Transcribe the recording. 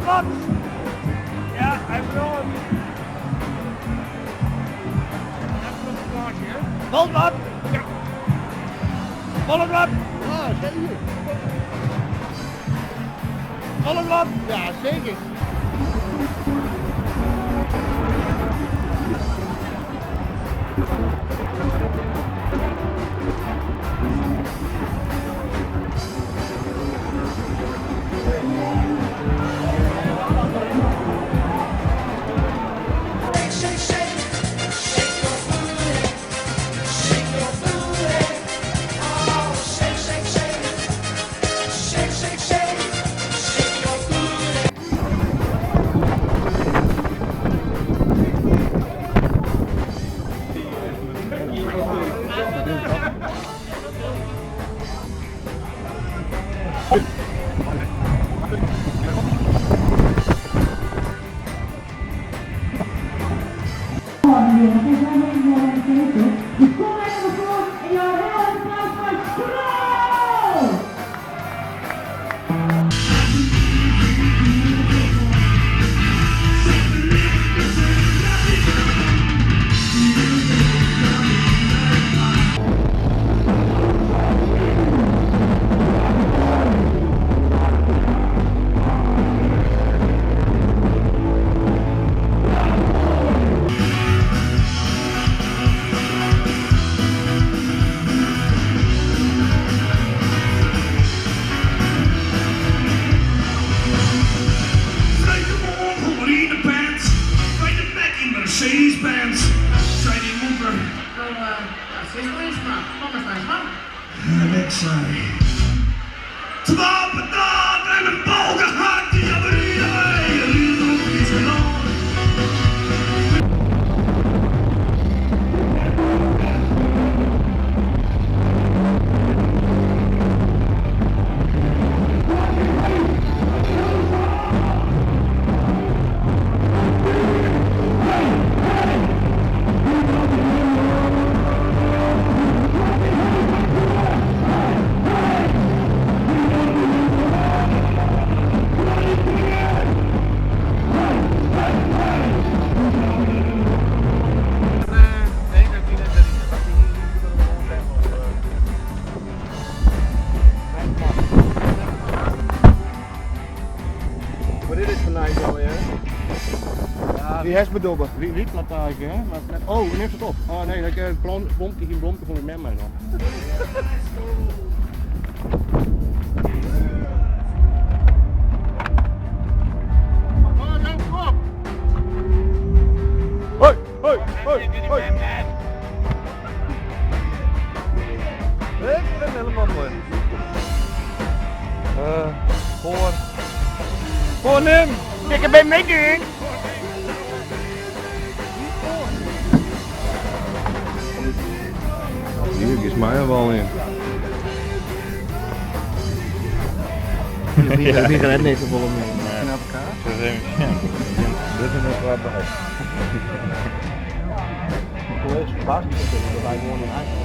wat? Ja, hij wil hem. Vol wat? Ja. Volle wat? Ja, zeker. Volle wat? Ja, zeker. Mercedes-Benz, zei die moeder. En ik zei, 12 betaald en een bal gehakt, die hebben jullie nog iets gedaan. Maar dit is gelijk wel, hè? Ja, Die hesbedobber. Rietplantage, hè? Oh, neemt het op. Oh nee, dat ik blomke van de met mij nog. Hoi, hoi, hoi, hoi. Ik ben helemaal mooi. Voor hem. Ik ben meedoen. Hier is mij wel in. Die gaat niet zo vol mee. Knap elkaar. Dit is nog wat bij. Mijn collega's verbaasd dat wij gewoon in huis.